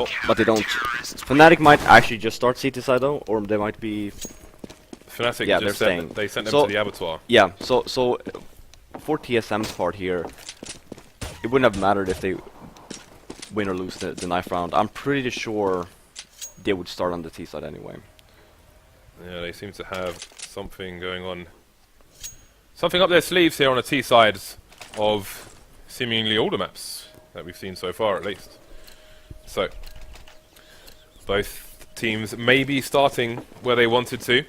default. But they don't. Fnatic might actually just start CT side though, or they might be. Fnatic Yeah, just they're staying. they sent them to the abattoir. Yeah, so for TSM's part here, it wouldn't have mattered if they win or lose the knife round. I'm pretty sure they would start on the T side anyway. Yeah, they seem to have something going on. Something up their sleeves here on the T sides of seemingly all the maps that we've seen so far, at least. So, both teams may be starting where they wanted to.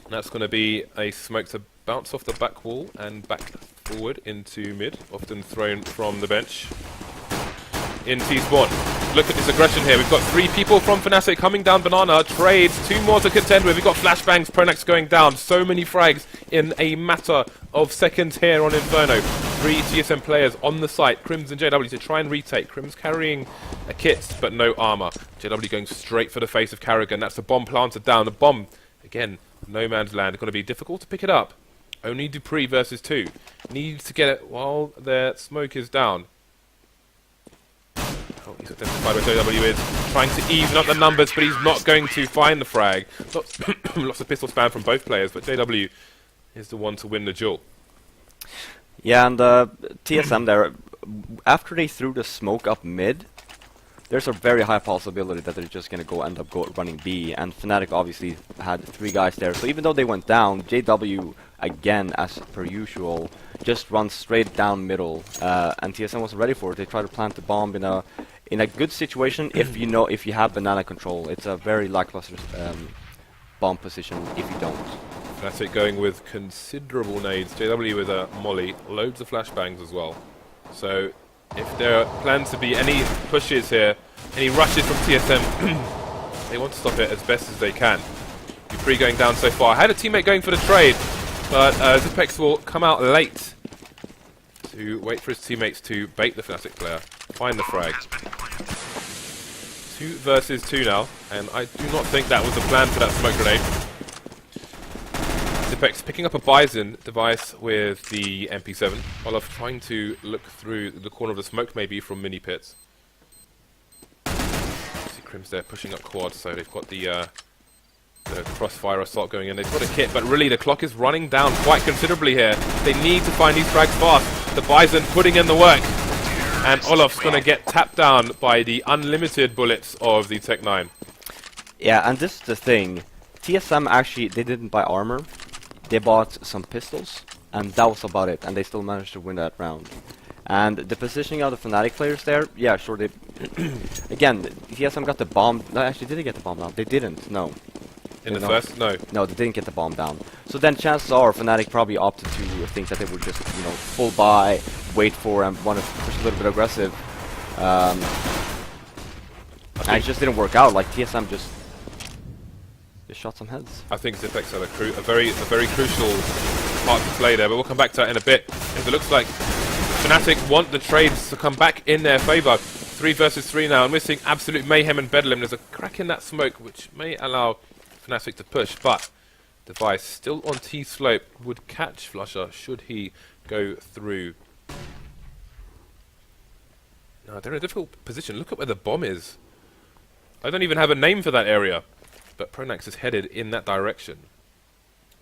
That's going to be a smoke to bounce off the back wall and back forward into mid, often thrown from the bench. In T-spawn. Look at this aggression here. We've got 3 people from Fnatic coming down banana. Trades, 2 more to contend with. We've got flashbangs, Pronax going down. So many frags in a matter of seconds here on Inferno. 3 TSM players on the site. Crims and JW to try and retake. Crims carrying a kit, but no armor. JW going straight for the face of Karrigan. That's the bomb planted down. The bomb, again, no man's land. Going to be difficult to pick it up. Only Dupree versus 2. Needs to get it while their smoke is down. Oh, he's identified where JW is, trying to even up the numbers, but he's not going to find the frag. Lots of pistol spam from both players, but JW is the one to win the duel. Yeah, and TSM there, after they threw the smoke up mid, there's a very high possibility that they're just going to end up running B, and Fnatic obviously had 3 guys there, so even though they went down, JW, again, as per usual, just runs straight down middle, and TSM wasn't ready for it. They tried to plant the bomb in a good situation if you have banana control. It's a very lackluster bomb position if you don't. Fnatic going with considerable nades, JW with a molly, loads of flashbangs as well. So if there plans to be any pushes here, any rushes from TSM, they want to stop it as best as they can. Dupree going down so far. Had a teammate going for the trade, but Zipex will come out late to wait for his teammates to bait the Fnatic player, find the frag. 2 versus 2 now, and I do not think that was the plan for that smoke grenade. Zipex picking up a Bison device with the MP7. Olaf trying to look through the corner of the smoke, maybe from mini pits. See Crims there pushing up quad, so they've got the crossfire assault going in. They've got a kit, but really the clock is running down quite considerably here. They need to find these frags fast. The Bison putting in the work, and Olaf's going to get tapped down by the unlimited bullets of the Tech 9. Yeah, and this is the thing. TSM actually, they didn't buy armor. They bought some pistols, and that was about it, and they still managed to win that round. And the positioning of the Fnatic players there, yeah, sure, they... again, TSM got the bomb... No, actually, did they get the bomb down? They didn't, no. In the first? No. No, they didn't get the bomb down. So then chances are Fnatic probably opted to think that they would just, full buy, wait for, and want to push a little bit aggressive. And it just didn't work out. Like, TSM just shot some heads. I think Zipex had a very crucial part to play there, but we'll come back to that in a bit. If it looks like Fnatic want the trades to come back in their favour. 3 versus 3 now, and we're seeing absolute mayhem and bedlam. There's a crack in that smoke, which may allow Fnatic to push, but Device still on T-slope would catch Flusher should he go through. No, they're in a difficult position. Look at where the bomb is. I don't even have a name for that area. But Pronax is headed in that direction.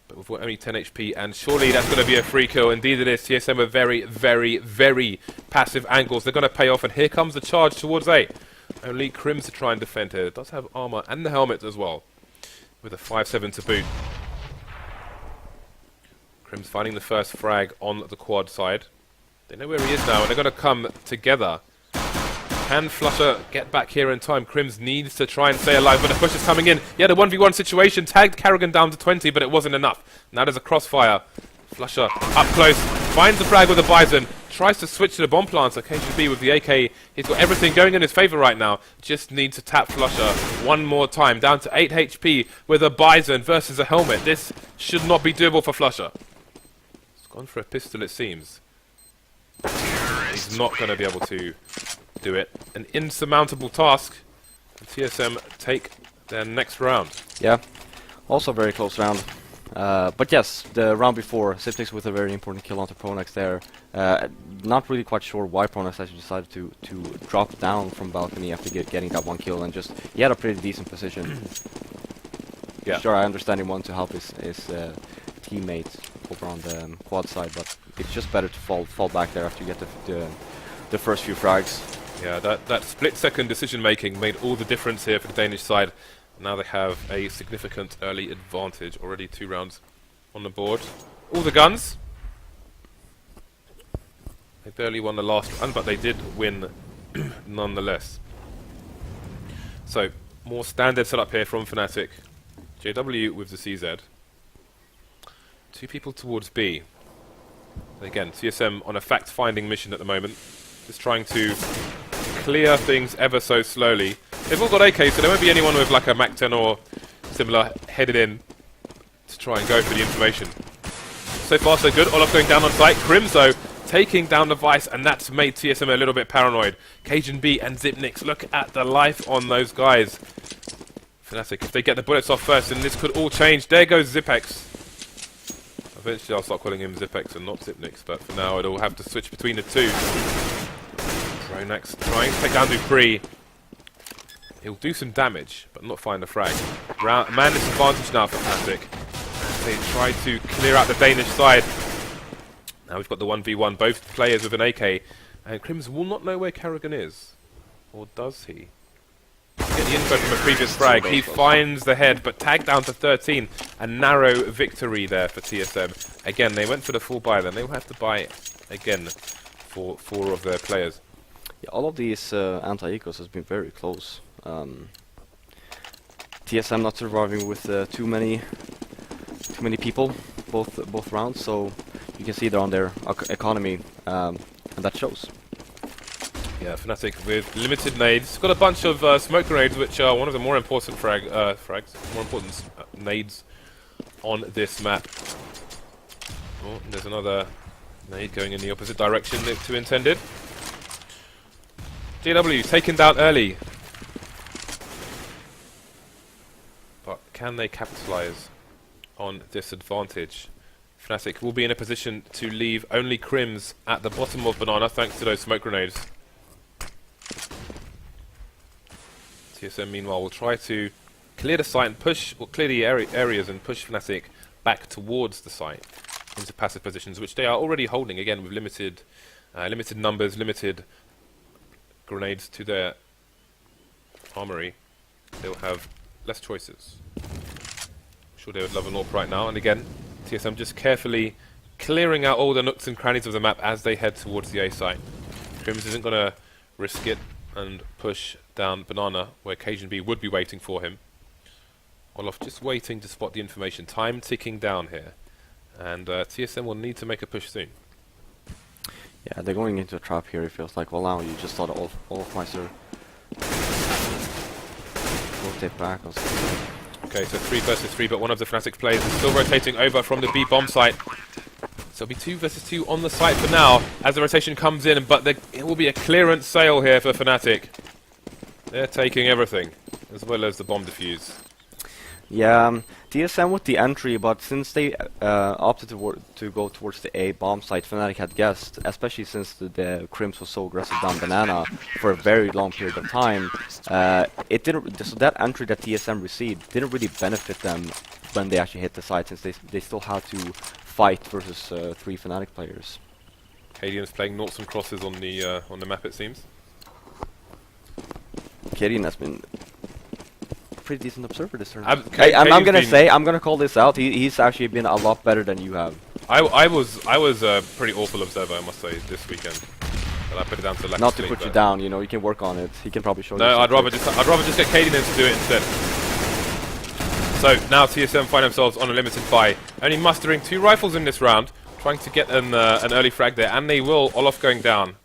But with only 10 HP, and surely that's going to be a free kill. Indeed it is. TSM are very passive angles. They're going to pay off, and here comes the charge towards A. Only Crims to try and defend here. It does have armor and the helmet as well, with a 5-7 to boot. Crims finding the first frag on the quad side. They know where he is now, and they're going to come together. Can Flusher get back here in time? Crims needs to try and stay alive, but the push is coming in. Yeah, the 1v1 situation tagged Karrigan down to 20, but it wasn't enough. Now there's a crossfire. Flusher up close, finds the frag with the Bison, tries to switch to the bomb planter, KGB with the AK. He's got everything going in his favour right now. Just needs to tap Flusher one more time, down to 8 HP with a Bison versus a helmet. This should not be doable for Flusher. He's gone for a pistol, it seems. He's not going to be able to do it. An insurmountable task. TSM take their next round. Yeah, also very close round. But yes, the round before, Sipnix with a very important kill onto Pronex there. Not really quite sure why Pronex actually decided to drop down from balcony after getting that one kill, and just he had a pretty decent position. Yeah. Sure, I understand he wanted to help his teammates over on the quad side, but it's just better to fall back there after you get the first few frags. Yeah, that split-second decision-making made all the difference here for the Danish side. Now they have a significant early advantage. Already 2 rounds on the board. All the guns. They barely won the last one, but they did win nonetheless. So, more standard setup here from Fnatic. JW with the CZ. 2 people towards B. Again, TSM on a fact-finding mission at the moment. Just trying to clear things ever so slowly. They've all got AK, so there won't be anyone with like a Mac 10 or similar headed in to try and go for the information. So far so good. Olaf going down on site. Crimzo taking down the Vice, and that's made TSM a little bit paranoid. Cajun B and Zipnix, look at the life on those guys. Fnatic, if they get the bullets off first, then this could all change. There goes Zipex. Eventually I'll start calling him Zipex and not Zipnix, but for now it'll have to switch between the two. Pronex trying to take down Dupree. He'll do some damage, but not find the frag. Man disadvantage now for Fnatic. They try to clear out the Danish side. Now we've got the 1v1, both players with an AK, and Crims will not know where Kerrigan is. Or does he? Get the info from a previous frag. He finds the head, but tagged down to 13. A narrow victory there for TSM. Again, they went for the full buy, then they will have to buy again for 4 of their players. Yeah, all of these anti-ecos has been very close. TSM not surviving with too many people both rounds, so you can see they're on their economy, and that shows. Yeah, Fnatic with limited nades. Got a bunch of smoke grenades, which are one of the more important nades on this map. Oh, and there's another nade going in the opposite direction to intended. JW taken down early. But can they capitalize on this advantage? Fnatic will be in a position to leave only Crims at the bottom of Banana thanks to those smoke grenades. TSM meanwhile will try to clear the site and push, or clear the areas and push Fnatic back towards the site into passive positions, which they are already holding again with limited numbers, limited grenades to their armory. They'll have less choices. I'm sure they would love an AWP right now, and again TSM just carefully clearing out all the nooks and crannies of the map as they head towards the A site. Crims isn't going to risk it and push down Banana where Cajun B would be waiting for him. Olaf just waiting to spot the information. Time ticking down here, and TSM will need to make a push soon. Yeah, they're going into a trap here. It feels like, well, now you just thought Olaf Meister rotate back or something. Okay, so 3 versus 3, but one of the Fnatic players is still rotating over from the B bomb site. So it'll be 2 versus 2 on the site for now as the rotation comes in, but it will be a clearance sale here for Fnatic. They're taking everything, as well as the bomb defuse. Yeah, TSM with the entry, but since they opted to go towards the A bomb site, Fnatic had guessed, especially since the Crims was so aggressive down Banana for a very long period of time, it didn't. So that entry that TSM received didn't really benefit them when they actually hit the site, since they still had to fight versus 3 Fnatic players. Cadian's playing noughts and crosses on the map, it seems. Cadian has been pretty decent observer this turn. I'm gonna call this out. He's actually been a lot better than you have. I was a pretty awful observer, I must say, this weekend. But I put it down to lack Not of to sleep, put you down, you know. You can work on it. He can probably show you. No, I'd rather just get Cadian in to do it instead. So now TSM find themselves on a limited buy, only mustering 2 rifles in this round, trying to get an early frag there, and they will. Olaf going down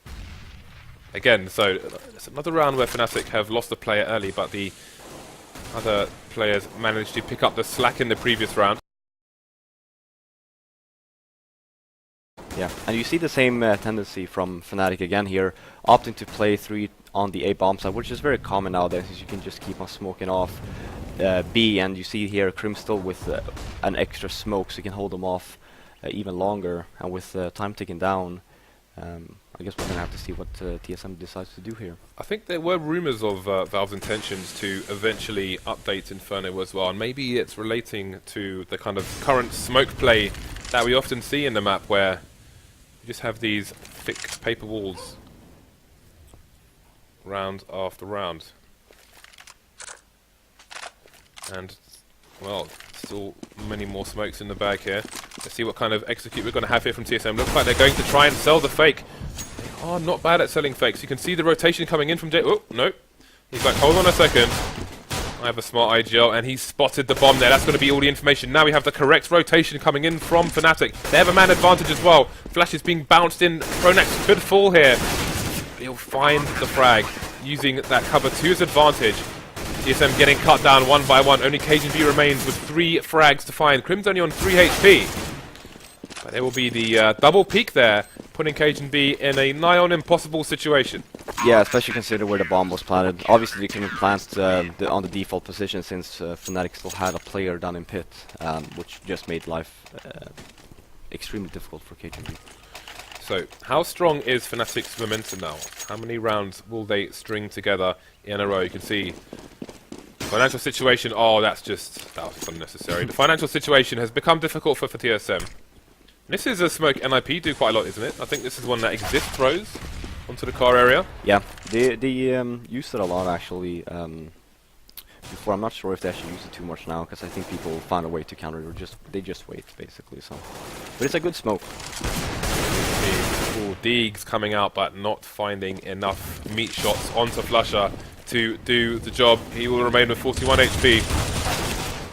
again. So it's another round where Fnatic have lost a player early, but the other players managed to pick up the slack in the previous round. Yeah, and you see the same tendency from Fnatic again here, opting to play 3 on the A bomb side, which is very common nowadays, since you can just keep on smoking off B, and you see here Krim still with an extra smoke, so you can hold them off even longer. And with time ticking down, I guess we're gonna have to see what TSM decides to do here. I think there were rumours of Valve's intentions to eventually update Inferno as well, and maybe it's relating to the kind of current smoke play that we often see in the map, where you just have these thick paper walls round after round. And, well, still many more smokes in the bag here. Let's see what kind of execute we're going to have here from TSM. Looks like they're going to try and sell the fake. They are not bad at selling fakes. You can see the rotation coming in from J. Oh, no. He's like, hold on a second. I have a smart IGL, and he's spotted the bomb there. That's going to be all the information. Now we have the correct rotation coming in from Fnatic. They have a man advantage as well. Flash is being bounced in. Pronax could fall here. He'll find the frag using that cover to his advantage. TSM getting cut down one by one. Only CageNB remains with 3 frags to find. Crim's only on 3 HP. But there will be the double peek there, putting CageNB in a nigh on impossible situation. Yeah, especially considering where the bomb was planted. Obviously, they couldn't plant on the default position since Fnatic still had a player down in pit, which just made life extremely difficult for CageNB. So, how strong is Fnatic's momentum now? How many rounds will they string together in a row? You can see financial situation. Oh, that was unnecessary. The financial situation has become difficult for TSM. This is a smoke NIP do quite a lot, isn't it? I think this is one that Exist throws onto the car area. Yeah, they used it a lot actually before. I'm not sure if they actually use it too much now, because I think people find a way to counter it, or they just wait basically. So, but it's a good smoke. Ooh, Deegs coming out, but not finding enough meat shots onto Flusher to do the job. He will remain with 41 HP.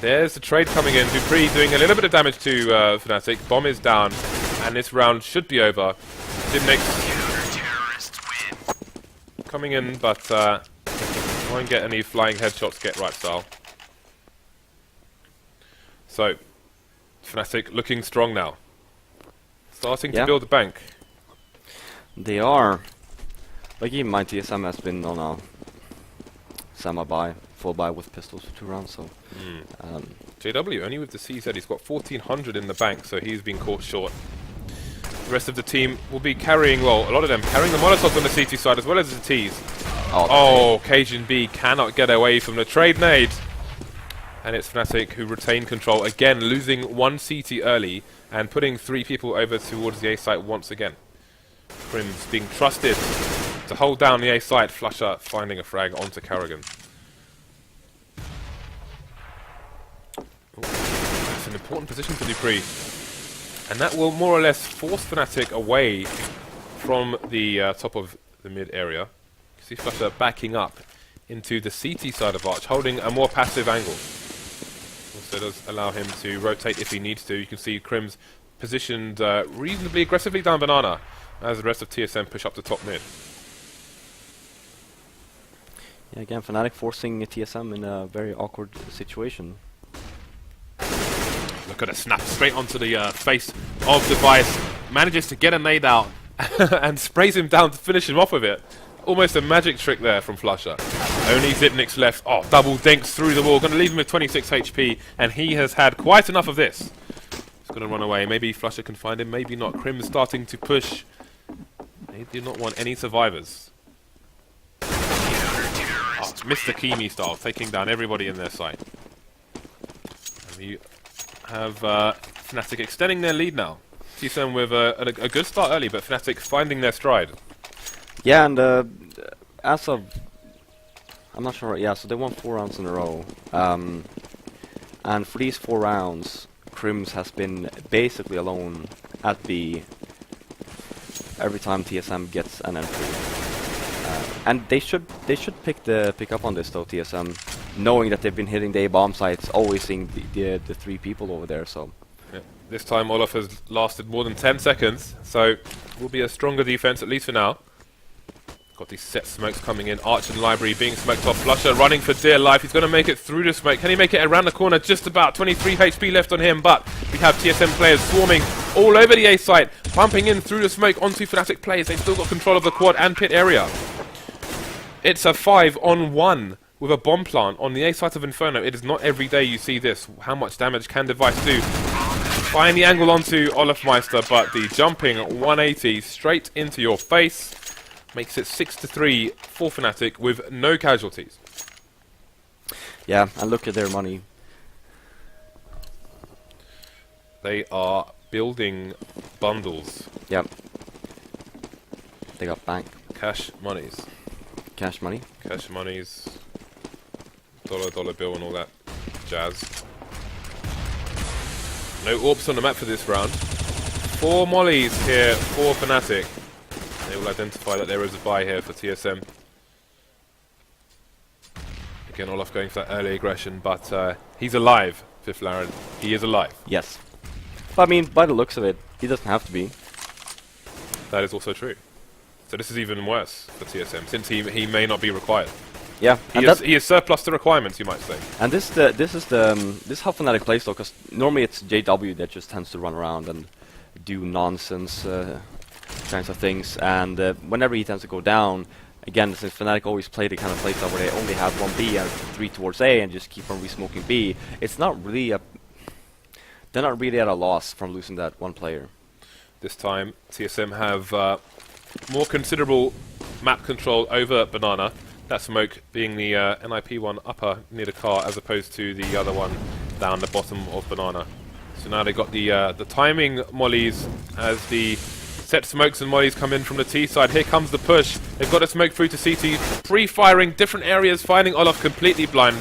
There's the trade coming in. Dupree doing a little bit of damage to Fnatic. Bomb is down, and this round should be over. Dimnix coming in, but won't get any flying headshots, get right style. So, Fnatic looking strong now. Starting to build a bank. They are. Like, even my TSM has been on a semi-buy, full buy with pistols for 2 rounds, so... JW, only with the CZ, he's got 1400 in the bank, so he's been caught short. The rest of the team will be carrying, well, a lot of them carrying the Molotovs on the CT side as well as the Ts. Oh, CageNB cannot get away from the trade nade. And it's Fnatic who retain control, again losing 1 CT early and putting 3 people over towards the A site once again. Crim's being trusted to hold down the A site. Flusher finding a frag onto Karrigan. That's an important position for Dupree. And that will more or less force Fnatic away from the top of the mid area. You see Flusher backing up into the CT side of Arch, holding a more passive angle. Also does allow him to rotate if he needs to. You can see Crim's positioned reasonably aggressively down Banana as the rest of TSM push up the top mid. Yeah, again, Fnatic forcing TSM in a very awkward situation. Look at a snap straight onto the face of Device. Manages to get a nade out and sprays him down to finish him off with it. Almost a magic trick there from Flusher. Only Zipnik's left. Oh, double dinks through the wall. Going to leave him with 26 HP, and he has had quite enough of this. He's going to run away. Maybe Flusher can find him, maybe not. Crim is starting to push. They do not want any survivors. Oh, Mr. Kimi style, taking down everybody in their sight. And you have Fnatic extending their lead now. TSM with a good start early, but Fnatic finding their stride. Yeah, and as of... I'm not sure, yeah, so they won 4 rounds in a row. And for these 4 rounds, Crims has been basically alone at B every time TSM gets an entry. And they should pick up on this though, TSM, knowing that they've been hitting the A-bomb sites, always seeing the 3 people over there, so... Yeah. This time Olaf has lasted more than 10 seconds, so it will be a stronger defense, at least for now. Got these set smokes coming in. Arch and Library being smoked off. Flusher running for dear life. He's going to make it through the smoke. Can he make it around the corner? Just about. 23 HP left on him, but we have TSM players swarming all over the A site, pumping in through the smoke onto Fnatic players. They've still got control of the quad and pit area. It's a 5-on-1 with a bomb plant on the A site of Inferno. It is not every day you see this. How much damage can Device do? Find the angle onto Olofmeister, but the jumping 180 straight into your face makes it 6-3 for Fnatic with no casualties. Yeah, and look at their money. They are building bundles. Yep. They got bank. Cash monies. Cash money. Cash monies. Dollar bill and all that jazz. No AWPs on the map for this round. 4 mollies here for Fnatic. They will identify that there is a buy here for TSM. Again, Olof going for that early aggression, but he's alive, Fifth Laren. He is alive. Yes. But I mean, by the looks of it, he doesn't have to be. That is also true. So this is even worse for TSM, since he may not be required. Yeah, He is surplus to requirements, you might say. and this is how Fnatic plays though, because normally it's JW that just tends to run around and do nonsense kinds of things, and whenever he tends to go down, again, since Fnatic always play the kind of playstyle where they only have 1 B and 3 towards A and just keep on re-smoking B, it's not really they're not really at a loss from losing that 1 player. This time, TSM have more considerable map control over Banana. That smoke being the NIP one upper near the car, as opposed to the other one down the bottom of Banana. So now they got the timing mollies as the set smokes and mollies come in from the T side. Here comes the push. They've got a smoke through to CT, pre-firing different areas, finding Olof completely blind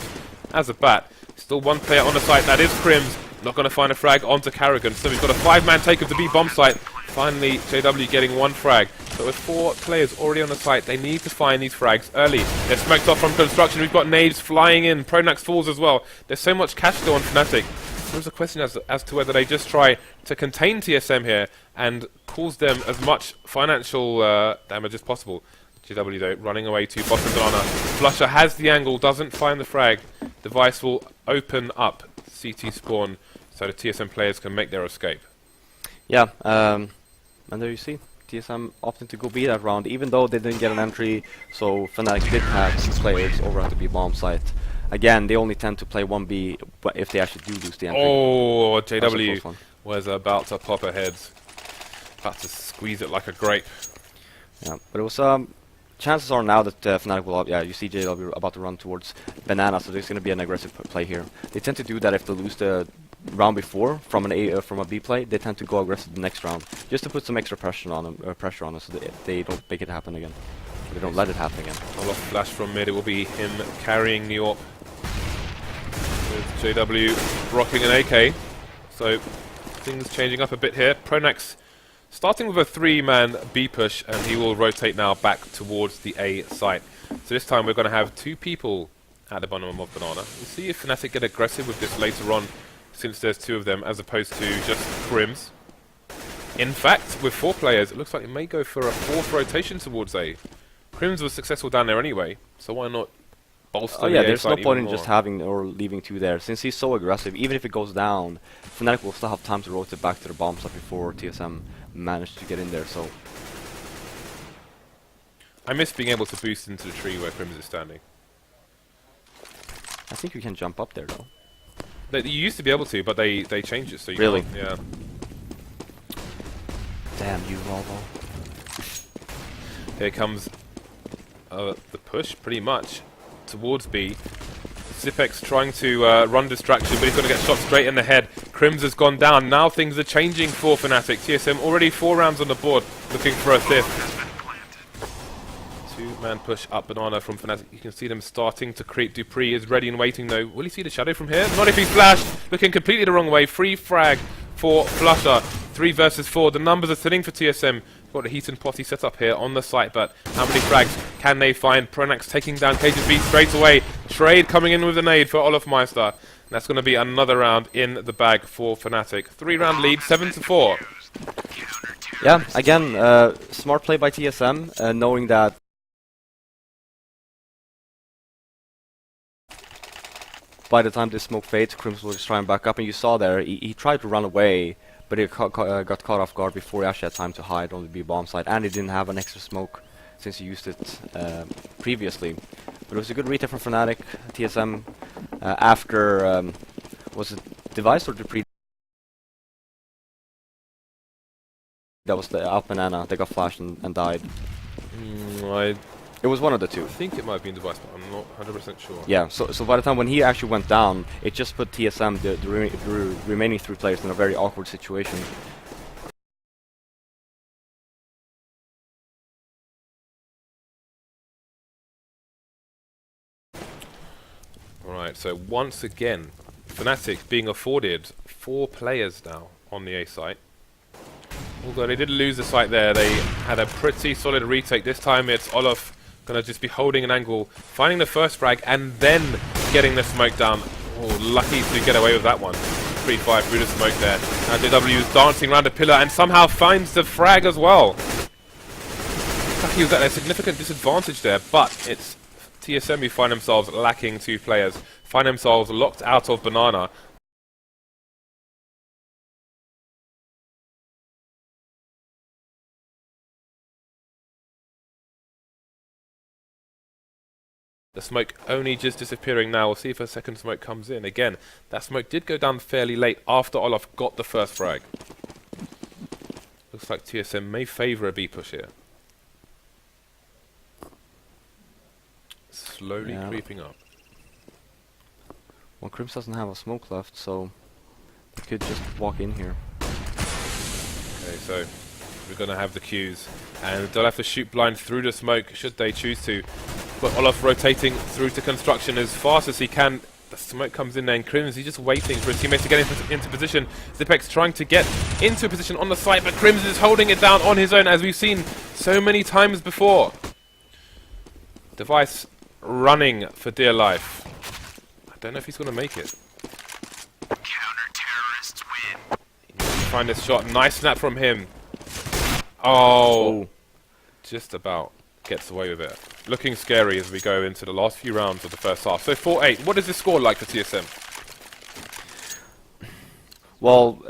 as a bat. Still 1 player on the site, that is Crims. Not going to find a frag onto Karrigan. So we've got a 5-man take of the B bomb site. Finally, JW getting 1 frag. But with 4 players already on the site, they need to find these frags early. They're smoked off from construction. We've got nades flying in. Pronax falls as well. There's so much cash still on Fnatic. There's a question as to whether they just try to contain TSM here and cause them as much financial damage as possible. JW though, running away to bottom banana. Flusher has the angle, doesn't find the frag. Device will open up CT spawn so the TSM players can make their escape. Yeah, and there you see, TSM opting to go B that round, even though they didn't get an entry, so Fnatic did have 6 players over at the B bomb site. Again, they only tend to play 1B if they actually do lose the entry. Oh, JW was about to pop ahead. About to squeeze it like a grape. Yeah, but it was chances are now that Fnatic will, you see JW about to run towards Banana, so there's going to be an aggressive play here. They tend to do that if they lose the round before from a B play. They tend to go aggressive the next round, just to put some extra pressure on them, so they don't make it happen again. They don't let it happen again. Olof flash from mid. It will be him carrying New York with JW rocking an AK. So things changing up a bit here. Pronax starting with a 3-man B push, and he will rotate now back towards the A site. So this time we're going to have 2 people at the bottom of Banana. We'll see if Fnatic get aggressive with this later on, since there's 2 of them as opposed to just Crims. In fact, with 4 players, it looks like it may go for a 4th rotation towards A. Crims was successful down there anyway, so why not bolster the A there's no site point even in just more? having or leaving 2 there. Since he's so aggressive, even if it goes down, Fnatic will still have time to rotate back to the bomb site before TSM managed to get in there, so... I miss being able to boost into the tree where Crims is standing. I think you can jump up there, though. You used to be able to, but they changed it, so you Really? can't. Yeah. Damn you, Volvo. Here comes the push, pretty much, towards B. Zipex trying to run distraction, but he's going to get shot straight in the head. Crims has gone down. Now things are changing for Fnatic. TSM already 4 rounds on the board, looking for a 5th. 2-man push up Banana from Fnatic. You can see them starting to creep. Dupree is ready and waiting though. Will he see the shadow from here? Not if he's flashed. Looking completely the wrong way. Free frag for Flusher. 3 versus 4. The numbers are thinning for TSM. Got a heat and potty set up here on the site, but how many frags can they find? Pronax taking down Cage's beat straight away. Trade coming in with a nade for Olofmeister. That's going to be another round in the bag for Fnatic. 3-round lead, 7-4. Yeah, again, smart play by TSM, knowing that by the time this smoke fades, Crims will just try and back up, and you saw there, he tried to run away, but he got caught off guard before he actually had time to hide on the B bomb site, and he didn't have an extra smoke since he used it previously. But it was a good retake from Fnatic. TSM after was it Device or Dupree? That was the out banana. They got flashed and died. It was one of the two. I think it might have been Device, but I'm not 100% sure. Yeah, so by the time when he actually went down, it just put TSM, the remaining 3 players, in a very awkward situation. Alright, so once again, Fnatic being afforded 4 players now on the A site. Although they did lose the site there, they had a pretty solid retake. This time it's Olof gonna just be holding an angle, finding the first frag, and then getting the smoke down. Oh, lucky to get away with that one. 3-5 through the smoke there. Now JW is dancing around a pillar and somehow finds the frag as well. Lucky was at a significant disadvantage there, but it's TSM who find themselves lacking 2 players, find themselves locked out of Banana. The smoke only just disappearing now. We'll see if a second smoke comes in. Again, that smoke did go down fairly late after Olof got the first frag. Looks like TSM may favour a B push here. Slowly creeping up. Well, Crims doesn't have a smoke left, so they could just walk in here. Okay, so we're going to have the Qs, and they'll have to shoot blind through the smoke should they choose to. But Olof rotating through to construction as fast as he can. The smoke comes in there, and Crims, he's just waiting for his teammates to get into position. Zipex trying to get into a position on the site, but Crims is holding it down on his own, as we've seen so many times before. Device running for dear life. I don't know if he's going to make it. Counter-terrorists win. Find this shot. Nice snap from him. Oh. Just about gets away with it. Looking scary as we go into the last few rounds of the first half. So 4-8. What is the score like for TSM? Well,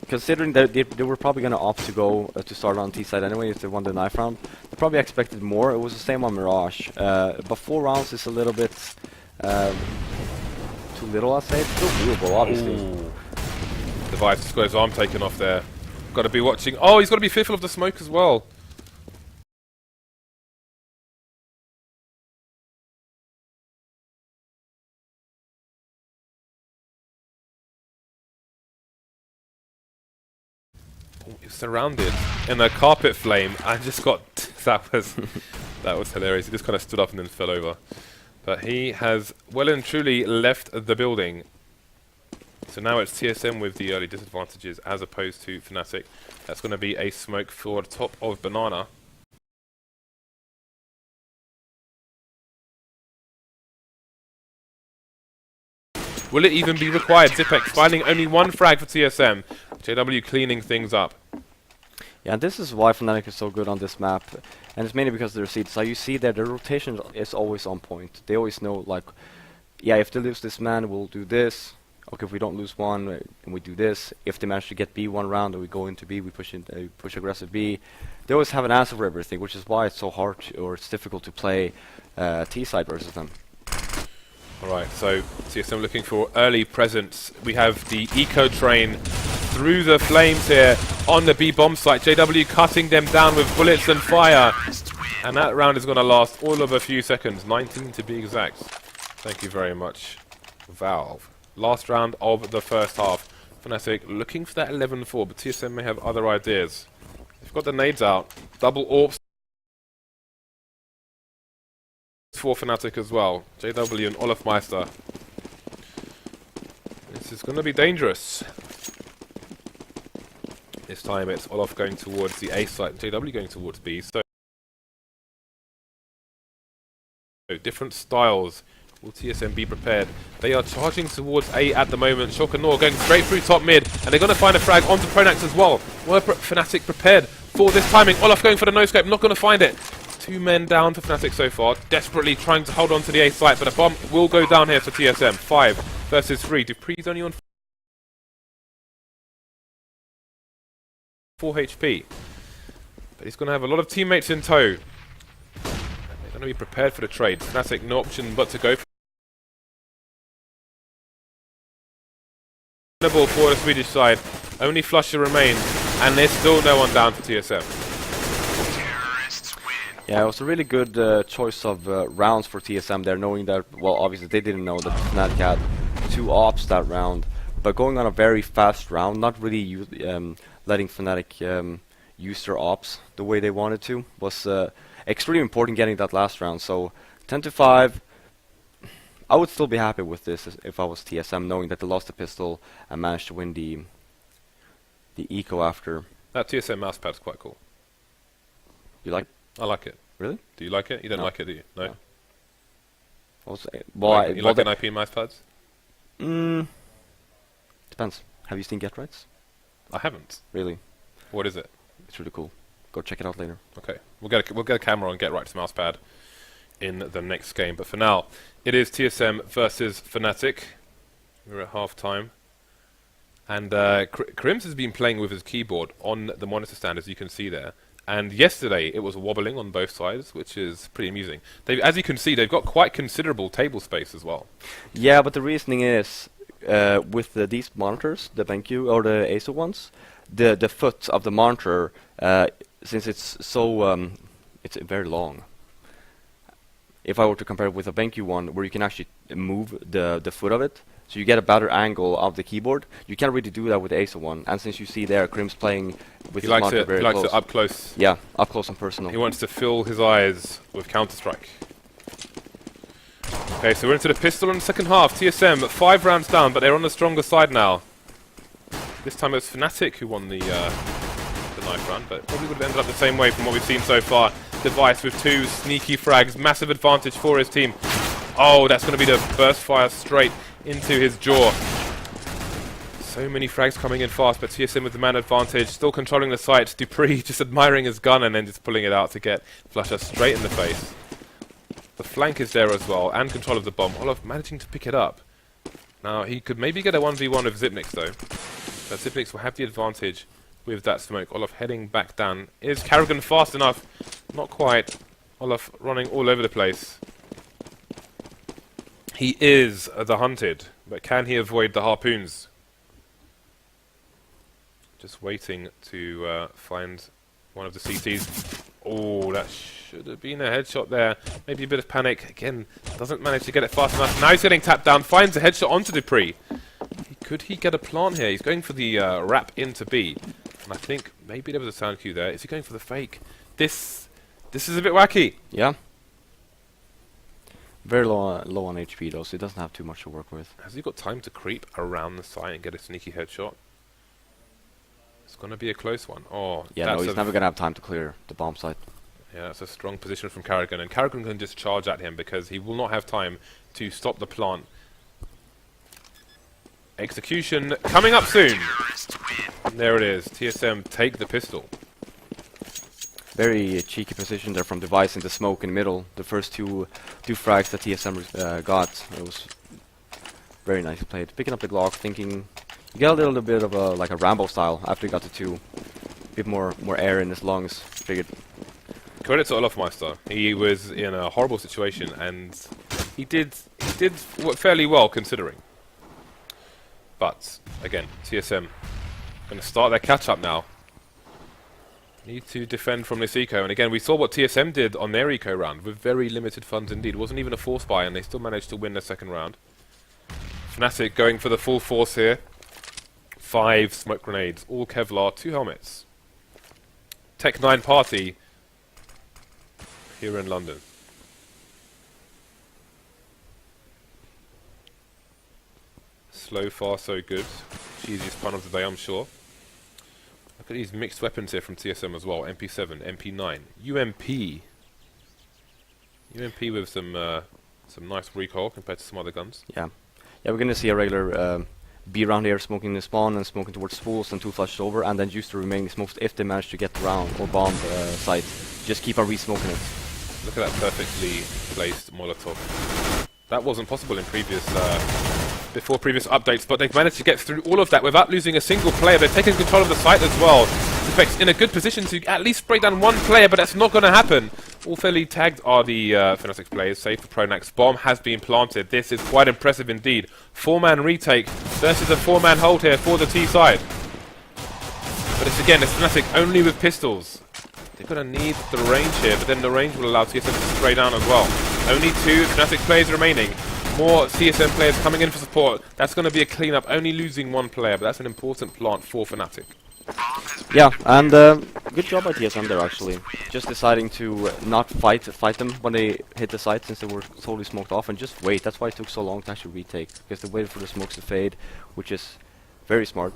considering that they were probably going to opt to go to start on T side anyway if they won the knife round, they probably expected more. It was the same on Mirage. But 4 rounds is a little bit too little, I'd say. It's still doable, obviously. Ooh. Device just got his arm taken off there. Got to be watching. Oh, he's got to be fearful of the smoke as well. Surrounded in a carpet flame. I just got that was hilarious. He just kind of stood up and then fell over. But he has well and truly left the building. So now it's TSM with the early disadvantages as opposed to Fnatic. That's going to be a smoke for the top of Banana. Will it even be required? Zipex finding only 1 frag for TSM. JW cleaning things up. Yeah, and this is why Fnatic is so good on this map, and it's mainly because of their seeds. So you see that their rotation is always on point. They always know, like, yeah, if they lose this man, we'll do this. Okay, if we don't lose one, and we do this. If they manage to get B 1 round, and we go into B, we push aggressive B. They always have an answer for everything, which is why it's so hard or it's difficult to play T side versus them. Alright, so TSM looking for early presence. We have the eco train through the flames here on the B bomb site. JW cutting them down with bullets and fire. And that round is going to last all of a few seconds, 19 to be exact. Thank you very much, Valve. Last round of the first half. Fnatic looking for that 11-4, but TSM may have other ideas. They've got the nades out. Double AWPs for Fnatic as well. JW and Olafmeister. This is going to be dangerous. This time it's Olof going towards the A site and JW going towards B. So different styles. Will TSM be prepared? They are charging towards A at the moment. Shock and Nor going straight through top mid, and they're going to find a frag onto Pronax as well. Were Fnatic prepared for this timing? Olof going for the no-scope, not going to find it. 2 men down for Fnatic so far, desperately trying to hold on to the A site, but a bomb will go down here for TSM. 5 versus 3. Dupree's only on 4 HP. But he's going to have a lot of teammates in tow. Going to be prepared for the trade. Fnatic no option but to go for for the Swedish side. Only Flusher remains, and there's still no one down for TSM. Yeah, it was a really good choice of rounds for TSM there, knowing that, well, obviously they didn't know that Fnatic had 2 ops that round, but going on a very fast round, not really letting Fnatic use their ops the way they wanted to, was extremely important getting that last round. So 10-5, I would still be happy with this if I was TSM, knowing that they lost the pistol and managed to win the eco after. That TSM mousepad's quite cool. You like? I like it. Really? Do you like it? You don't No. like it, do you? No. Well, You like an IP mousepads? Depends. Have you seen Get Rights? I haven't. Really? What is it? It's really cool. Go check it out later. Okay, we'll get a camera and get right to mousepad in the next game. But for now, it is TSM versus Fnatic. We're at half time, and Crims has been playing with his keyboard on the monitor stand, as you can see there. And yesterday it was wobbling on both sides, which is pretty amusing. As you can see, they've got quite considerable table space as well. Yeah, but the reasoning is with these monitors, the BenQ or the ASO ones, the foot of the monitor, since it's so it's very long. If I were to compare it with a BenQ one, where you can actually move the foot of it, so you get a better angle of the keyboard, you can't really do that with the ASO one. And since you see there, Crim's playing with his monitor very close. He likes it up close. Yeah, up close and personal. He wants to fill his eyes with Counter-Strike. Okay, so we're into the pistol in the second half. TSM 5 rounds down, but they're on the stronger side now. This time it was Fnatic who won the knife round, but probably would have ended up the same way from what we've seen so far. Device with 2 sneaky frags, massive advantage for his team. Oh, that's going to be the burst fire straight into his jaw. So many frags coming in fast, but TSM with the man advantage, still controlling the site. Dupree just admiring his gun and then just pulling it out to get Flusher straight in the face. The flank is there as well, and control of the bomb. Olaf managing to pick it up. Now, he could maybe get a 1v1 with Zipnix though. But Zipnix will have the advantage with that smoke. Olaf heading back down. Is Karrigan fast enough? Not quite. Olaf running all over the place. He is the hunted, but can he avoid the harpoons? Just waiting to find one of the CTs. Oh, that should have been a headshot there. Maybe a bit of panic. Again, doesn't manage to get it fast enough. Now he's getting tapped down. Finds a headshot onto Dupree. Could he get a plant here? He's going for the wrap into B. And I think maybe there was a sound cue there. Is he going for the fake? This is a bit wacky. Yeah. Very low on HP though, so he doesn't have too much to work with. Has he got time to creep around the site and get a sneaky headshot? It's going to be a close one. Oh, yeah, no, he's never going to have time to clear the bomb site. Yeah, that's a strong position from Karrigan, and Karrigan can just charge at him because he will not have time to stop the plant. Execution coming up soon. And there it is. TSM take the pistol. Very cheeky position there from Device in the smoke in the middle. The first two frags that TSM got, it was very nicely played. Picking up the Glock, thinking you get a little bit of a like a Rambo style after he got the 2. Bit more air in his lungs. Figured. Credit to Olafmeister. He was in a horrible situation and he did fairly well considering. But again, TSM going to start their catch up now. Need to defend from this eco, and again we saw what TSM did on their eco round with very limited funds indeed. It wasn't even a force buy and they still managed to win the second round. Fnatic going for the full force here. 5 smoke grenades, all Kevlar, 2 helmets. Tech 9 party here in London. Slow, far, so good. Easiest pun of the day, I'm sure. Look at these mixed weapons here from TSM as well. MP7, MP9, UMP. UMP with some nice recoil compared to some other guns. Yeah, we're gonna see a regular B round here, smoking the spawn and smoking towards spools and 2 flushed over, and then use the remaining smokes if they manage to get the round or bomb site. Just keep on re-smoking it. Look at that perfectly placed Molotov. That wasn't possible in before previous updates, but they've managed to get through all of that without losing a single player. They've taken control of the site as well. Defect's in a good position to at least spray down 1 player, but that's not going to happen. All fairly tagged are the Fnatic players, save for Pronax. Bomb has been planted. This is quite impressive indeed. 4-man retake versus a 4-man hold here for the T side. But it's Fnatic only with pistols. They're going to need the range here, but then the range will allow TSM to spray down as well. Only 2 Fnatic players remaining. More CSM players coming in for support. That's going to be a cleanup, only losing 1 player, but that's an important plant for Fnatic. Yeah, and good job by TSM there actually. Just deciding to not fight them when they hit the site since they were totally smoked off, and just wait. That's why it took so long to actually retake, because they waited for the smokes to fade, which is very smart.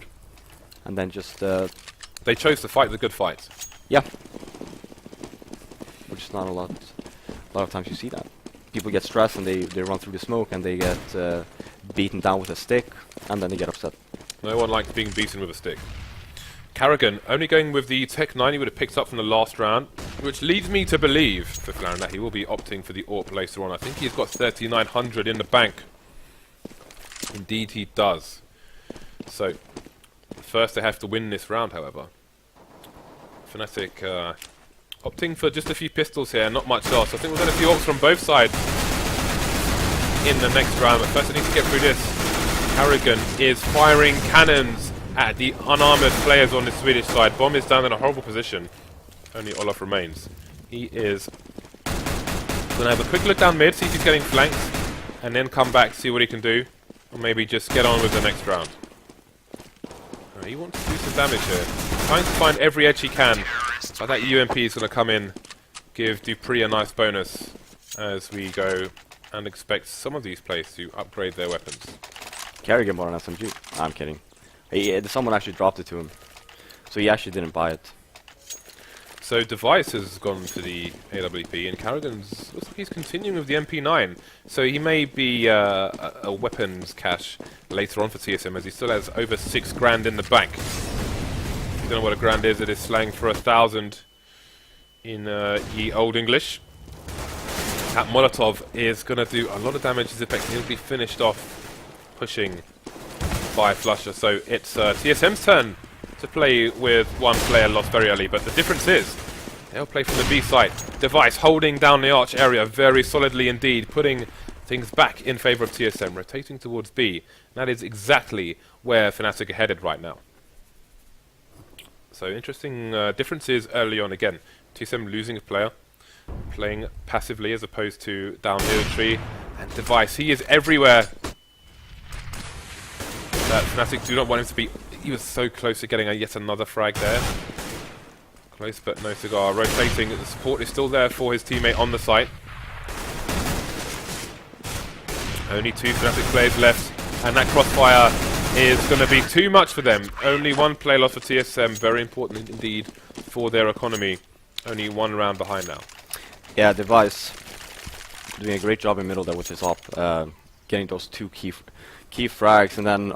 And then just they chose to fight the good fight. Yeah, which is not a lot of times you see that. People get stressed and they run through the smoke and they get beaten down with a stick, and then they get upset. No one likes being beaten with a stick. Karrigan only going with the Tech 9 he would have picked up from the last round, which leads me to believe for Flarin that he will be opting for the AWP later on. I think he's got 3,900 in the bank. Indeed he does. So, first they have to win this round, however. Fnatic opting for just a few pistols here, not much else. I think we're going to see AWPs from both sides in the next round, but first I need to get through this. Karrigan is firing cannons at the unarmored players on the Swedish side. Bomb is down in a horrible position. Only Olof remains. He is going to have a quick look down mid, see if he's getting flanked, and then come back, see what he can do, or maybe just get on with the next round. He wants to do some damage here. Trying to find every edge he can, but that UMP is going to come in, give Dupree a nice bonus as we go and expect some of these players to upgrade their weapons. Karrigan bought an SMG. I'm kidding. Someone actually dropped it to him, so he actually didn't buy it. So Device has gone for the AWP, and Karrigan's looks like he's continuing with the MP9. So he may be a weapons cache later on for TSM, as he still has over 6 grand in the bank. If you don't know what a grand is, it is slang for 1,000 in ye old English. That Molotov is going to do a lot of damage. His effect, he'll be finished off pushing by Flusher. So it's TSM's turn to play with 1 player lost very early, but the difference is they'll play from the B site. Device holding down the arch area very solidly indeed, putting things back in favour of TSM, rotating towards B. That is exactly where Fnatic are headed right now. So interesting differences early on again. TSM losing a player, playing passively as opposed to down near the tree, and Device, he is everywhere. Fnatic do not want him to be. He was so close to getting yet another frag there. Close but no cigar. Rotating. The support is still there for his teammate on the site. Only 2 Fnatic players left, and that crossfire is going to be too much for them. Only 1 player lost for TSM. Very important indeed for their economy. Only 1 round behind now. Yeah, Device doing a great job in middle there with his op, getting those 2 key frags, and then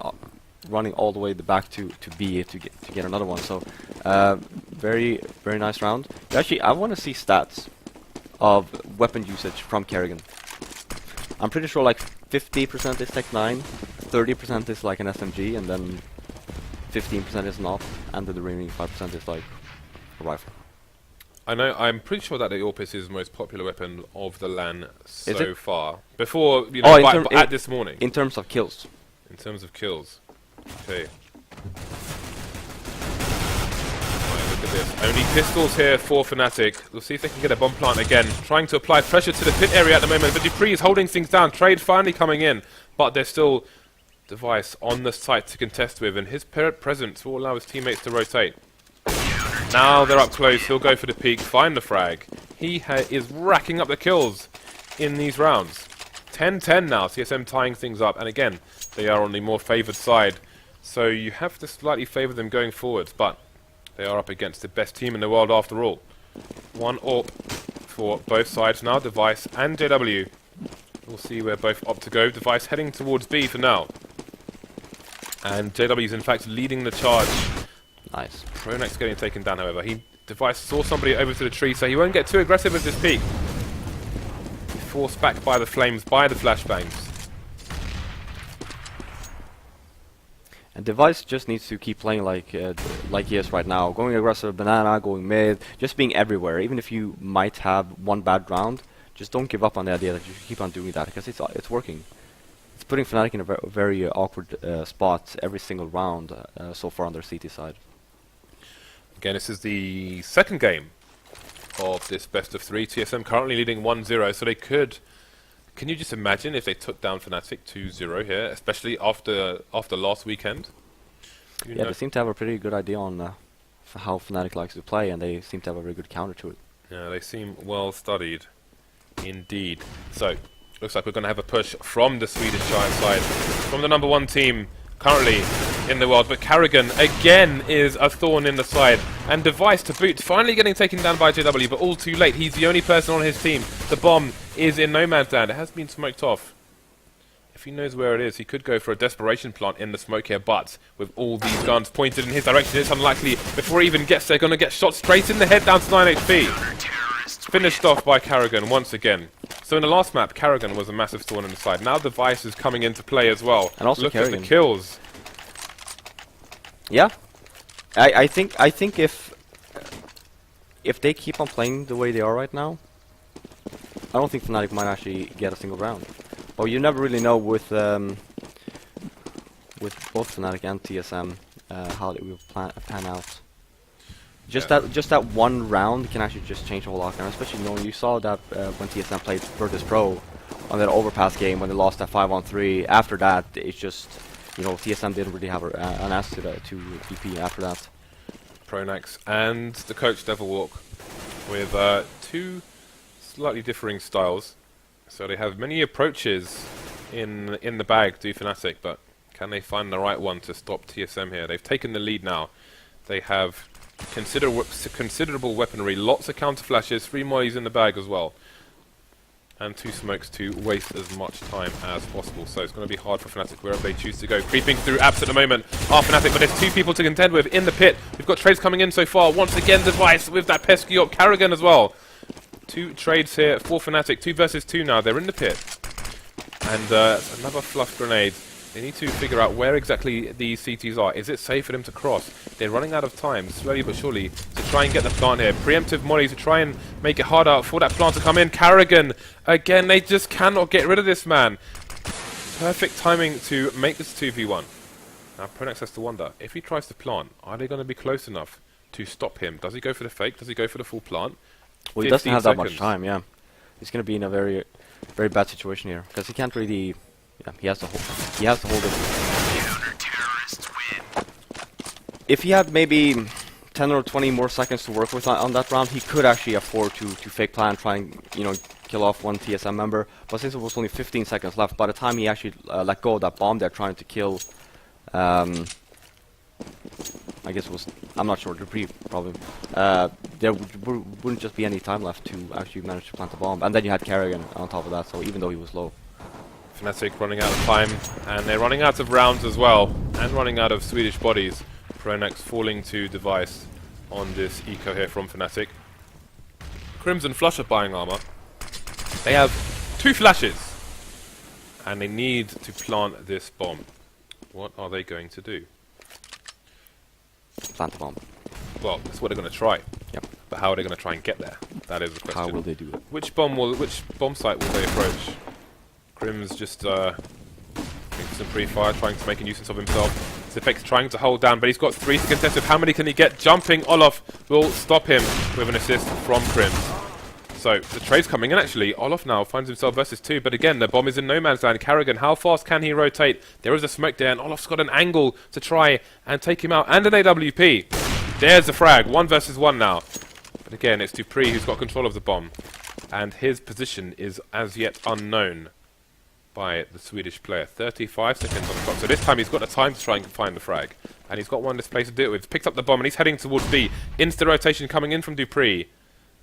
running all the way back to B to get another one. So very nice round. Actually, I want to see stats of weapon usage from Karrigan. I'm pretty sure like 50% is Tech 9, 30% is like an SMG, and then 15% is an op, and the remaining 5% is like a rifle. I'm pretty sure that the AWP is his most popular weapon of the LAN so it? Far. Before, you know, at this morning. In terms of kills. In terms of kills. Okay. Right, look at this. Only pistols here for Fnatic. We'll see if they can get a bomb plant again. Trying to apply pressure to the pit area at the moment, but Dupree is holding things down. Trade finally coming in, but there's still Device on the site to contest with, and his presence will allow his teammates to rotate. Now they're up close, he'll go for the peak, find the frag. He is racking up the kills in these rounds. 10-10 now, CSM tying things up, and again, they are on the more favoured side. So you have to slightly favour them going forwards, but they are up against the best team in the world after all. 1 AWP for both sides now, Device and JW. We'll see where both opt to go. Device heading towards B for now. And JW is in fact leading the charge. Nice. Pronax getting taken down, however. Device saw somebody over to the tree, so he won't get too aggressive with this peak. Forced back by the flames, by the flashbangs. And Device just needs to keep playing like he is right now, going aggressive, banana, going mid, just being everywhere. Even if you might have one bad round, just don't give up on the idea that you should keep on doing that, because it's working. It's putting Fnatic in a very awkward spot every single round so far on their CT side. Again, this is the second game of this best of 3. TSM currently leading 1-0, so they could... Can you just imagine if they took down Fnatic 2-0 here, especially after last weekend? Yeah, they seem to have a pretty good idea on how Fnatic likes to play, and they seem to have a very good counter to it. Yeah, they seem well studied, indeed. So, looks like we're going to have a push from the Swedish Giant side, from the #1 team currently in the world. But Carrigan again is a thorn in the side, and Device to boot, finally getting taken down by JW, but all too late. He's the only person on his team. The bomb is in no man's land. It has been smoked off. If he knows where it is, he could go for a desperation plant in the smoke here, but with all these guns pointed in his direction, it's unlikely. Before he even gets there, going to get shot straight in the head, down to 9 HP. Finished off by Carrigan once again. So in the last map, Carrigan was a massive thorn in the side. Now Device is coming into play as well. And also look Carrigan. at the kills. Yeah, I think if they keep on playing the way they are right now, I don't think Fnatic might actually get a single round. But you never really know with both Fnatic and TSM how they will pan out. Just that one round can actually just change the whole outcome. Especially knowing you saw that when TSM played Virtus Pro on that overpass game when they lost that 5-on-3. After that, it's just, you know, TSM didn't really have an answer to BP after that. Pronax and the coach Devilwalk with two slightly differing styles. So they have many approaches in the bag, do Fnatic, but can they find the right one to stop TSM here? They've taken the lead now. They have considerable weaponry, lots of counter flashes, 3 mollies in the bag as well, and 2 smokes to waste as much time as possible. So it's going to be hard for Fnatic wherever they choose to go. Creeping through Apps at the moment are Fnatic, but there's 2 people to contend with in the pit. We've got trades coming in so far. Once again, Device with that pesky up Carrigan as well. 2 trades here for Fnatic, 2 versus 2 now. They're in the pit, and another fluff grenade. They need to figure out where exactly these CTs are. Is it safe for them to cross? They're running out of time, slowly but surely, to try and get the plant here. Preemptive molly to try and make it harder for that plant to come in. Carrigan, again, they just cannot get rid of this man. Perfect timing to make this 2v1. Now, Pronax has to wonder, if he tries to plant, are they going to be close enough to stop him? Does he go for the fake? Does he go for the full plant? Well, he doesn't have that much time, yeah. He's going to be in a very, very bad situation here, because he can't really... Yeah, he has to hold it. If he had maybe 10 or 20 more seconds to work with on that round, he could actually afford to fake plan, try and, you know, kill off one TSM member. But since it was only 15 seconds left, by the time he actually let go of that bomb they're trying to kill, I guess it was, I'm not sure, Dupree probably, there wouldn't just be any time left to actually manage to plant the bomb. And then you had Carrigan on top of that, so even though he was low. Fnatic running out of time, and they're running out of rounds as well, and running out of Swedish bodies. Pronax falling to Device on this eco here from Fnatic. Crimson Flush are buying armor. They have 2 flashes, and they need to plant this bomb. What are they going to do? Plant the bomb. Well, that's what they're going to try. Yep. But how are they going to try and get there? That is the question. How will they do it? Which bomb site will they approach? Crim's just making some pre-fire, trying to make a nuisance of himself. Zipek's trying to hold down, but he's got 3 to contest with. How many can he get? Jumping Olof will stop him with an assist from Crim. So the trade's coming in actually. Olof now finds himself versus 2, but again the bomb is in no man's land. Carrigan, how fast can he rotate? There is a smoke there, and Olof's got an angle to try and take him out, and an AWP. There's the frag, 1 versus 1 now. But again, it's Dupree who's got control of the bomb, and his position is as yet unknown by the Swedish player. 35 seconds on the clock. So this time he's got the time to try and find the frag. And he's got one display to do it with. Picked up the bomb and he's heading towards B. Insta rotation coming in from Dupree.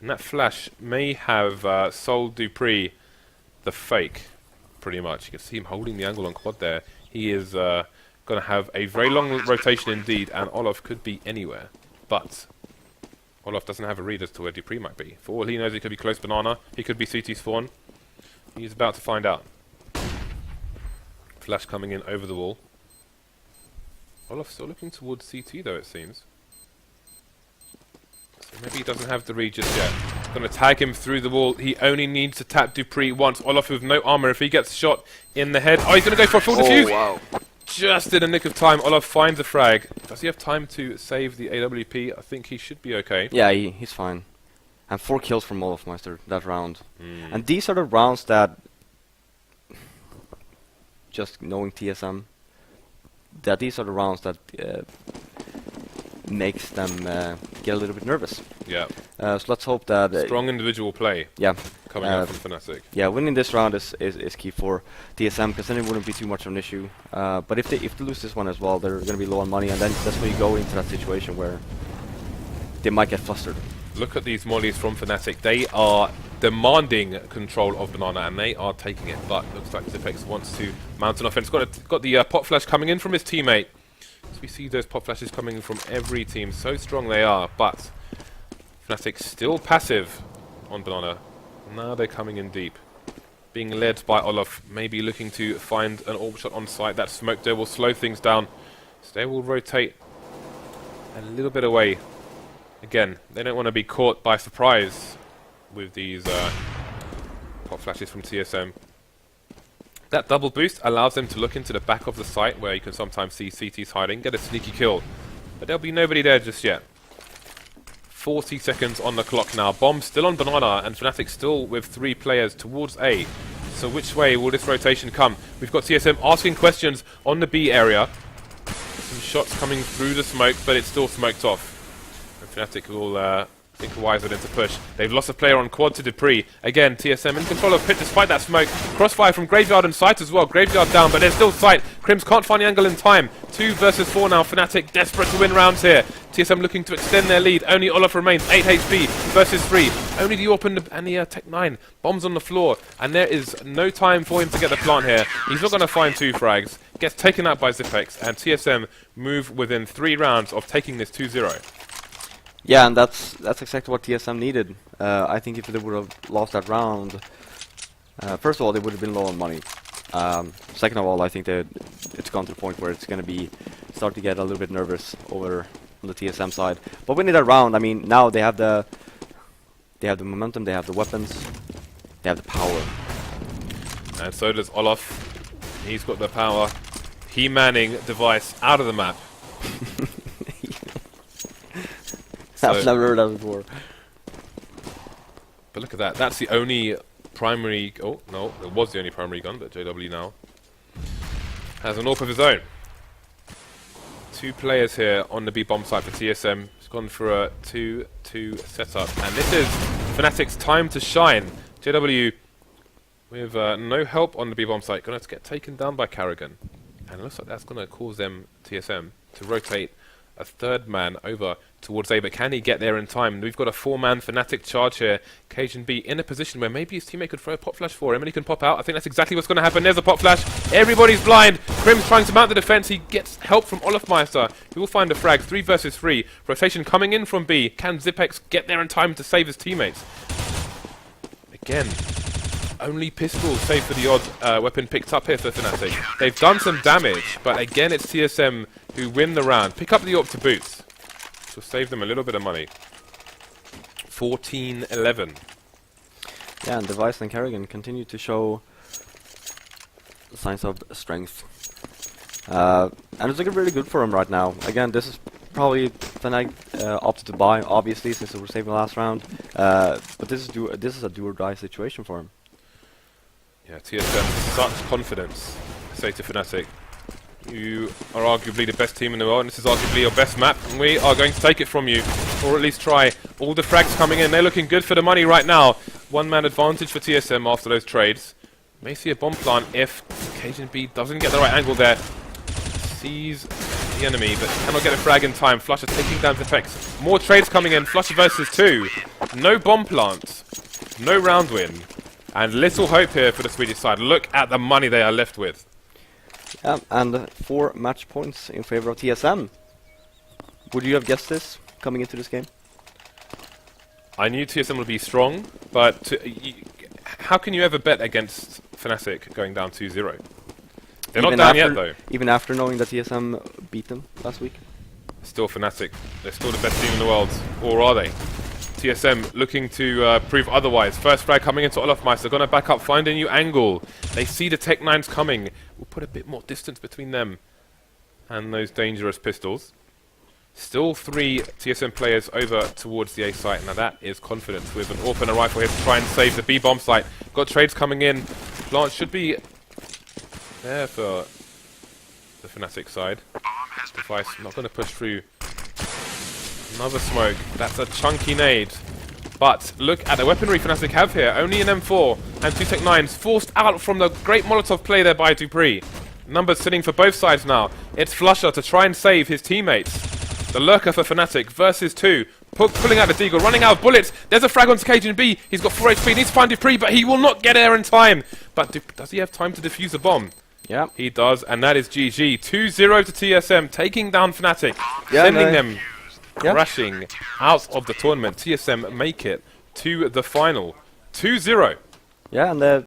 And that flash may have sold Dupree the fake, pretty much. You can see him holding the angle on quad there. He is going to have a very long rotation indeed, and Olof could be anywhere. But Olof doesn't have a read as to where Dupree might be. For all he knows, he could be close banana. He could be CT spawn. He's about to find out. Flash coming in over the wall. Olaf still looking towards CT though, it seems. So maybe he doesn't have the read just yet. Gonna tag him through the wall. He only needs to tap Dupree once. Olaf with no armor. If he gets shot in the head... Oh, he's gonna go for a full defuse! Wow. Just in the nick of time, Olaf finds a frag. Does he have time to save the AWP? I think he should be okay. Yeah, he's fine. And 4 kills from Olafmeister that round. And these are the rounds that, just knowing TSM, that these are the rounds that makes them get a little bit nervous. Yeah. So let's hope that... Strong individual play yeah. coming out from Fnatic. Yeah, winning this round is key for TSM, because then it wouldn't be too much of an issue. But if they lose this one as well, they're going to be low on money, and then that's when you go into that situation where they might get flustered. Look at these mollies from Fnatic. They are demanding control of Banana, and they are taking it. But looks like Zipex wants to mount an offense. Got the pop flash coming in from his teammate. So we see those pop flashes coming from every team. So strong they are, but Fnatic still passive on Banana. Now they're coming in deep. Being led by Olaf, maybe looking to find an orb shot on site. That smoke there will slow things down. So they will rotate a little bit away. Again, they don't want to be caught by surprise with these pop flashes from TSM. That double boost allows them to look into the back of the site where you can sometimes see CTs hiding, get a sneaky kill. But there'll be nobody there just yet. 40 seconds on the clock now. Bomb still on Banana, and Fnatic still with 3 players towards A. So which way will this rotation come? We've got TSM asking questions on the B area. Some shots coming through the smoke, but it's still smoked off. Fnatic will think wiser than to push. They've lost a player on quad to Dupree. Again, TSM in control of pit despite that smoke. Crossfire from Graveyard and Sight as well. Graveyard down, but there's still Sight. Crims can't find the angle in time. 2 versus 4 now. Fnatic desperate to win rounds here. TSM looking to extend their lead. Only Olaf remains. 8 HP versus 3. Only the AWP and the Tech 9. Bombs on the floor. And there is no time for him to get the plant here. He's not going to find 2 frags. Gets taken out by Zipex. And TSM move within 3 rounds of taking this 2-0. Yeah, and that's exactly what TSM needed. I think if they would have lost that round, first of all, they would have been low on money. Second of all, I think that it's gone to the point where it's going to be start to get a little bit nervous over on the TSM side. But winning that round, I mean, now they have the momentum, they have the weapons, they have the power. And so does Olaf. He's got the power. He-manning device out of the map. I've never heard that before. But look at that. That's the only primary... Oh, no. It was the only primary gun, but JW now has an AWP of his own. 2 players here on the B bomb site for TSM. It's gone for a 2-2 setup. And this is Fnatic's time to shine. JW with no help on the B bomb site. Going to get taken down by Karrigan. And it looks like that's going to cause them, TSM, to rotate a 3rd man over towards A, but can he get there in time? We've got a 4-man Fnatic charge here. Cajun B in a position where maybe his teammate could throw a pop flash for him and he can pop out. I think that's exactly what's going to happen. There's a pop flash. Everybody's blind. Crims trying to mount the defense. He gets help from Olafmeister, who will find a frag. 3 versus 3. Rotation coming in from B. Can Zipex get there in time to save his teammates? Again, only pistol save for the odd weapon picked up here for Fnatic. They've done some damage, but again it's TSM who win the round. Pick up the AWP to boot. So save them a little bit of money. 14-11. Yeah, and Device and Karrigan continue to show signs of strength. And it's looking really good for him right now. Again, this is probably Fnatic opted to buy, obviously, since they were saving the last round. But this is a do-or-die situation for him. Yeah, TSM, such confidence, I say to Fnatic. You are arguably the best team in the world, and this is arguably your best map, and we are going to take it from you, or at least try. All the frags coming in, they're looking good for the money right now. 1-man advantage for TSM after those trades. May see a bomb plant if Cajun B doesn't get the right angle there. Sees the enemy, but cannot get a frag in time. Flusher taking down Zipex. More trades coming in, Flusher versus 2. No bomb plant, no round win, and little hope here for the Swedish side. Look at the money they are left with. Yeah, and 4 match points in favor of TSM. Would you have guessed this coming into this game? I knew TSM would be strong, but how can you ever bet against Fnatic going down 2-0? They're not down yet, though. Even after knowing that TSM beat them last week. Still Fnatic. They're still the best team in the world. Or are they? TSM looking to prove otherwise. First frag coming into Olofmeister. Going to back up, find a new angle. They see the Tech 9s coming. We'll put a bit more distance between them and those dangerous pistols. Still 3 TSM players over towards the A site. Now that is confidence with an AWP and a rifle here to try and save the B bomb site. Got trades coming in. Plant should be there for the Fnatic side. Device not going to push through. Another smoke. That's a chunky nade. But look at the weaponry Fnatic have here. Only an M4 and 2 Tech 9s forced out from the great Molotov play there by Dupree. Numbers sitting for both sides now. It's Flusher to try and save his teammates. The lurker for Fnatic versus 2. Pulling out the Deagle, running out of bullets. There's a frag onto Cajun B. He's got 4 HP. Needs to find Dupree, but he will not get there in time. But does he have time to defuse the bomb? Yeah. He does, and that is GG. 2-0 to TSM, taking down Fnatic. Yeah, sending them crashing out of the tournament. TSM make it to the final. 2-0. Yeah, and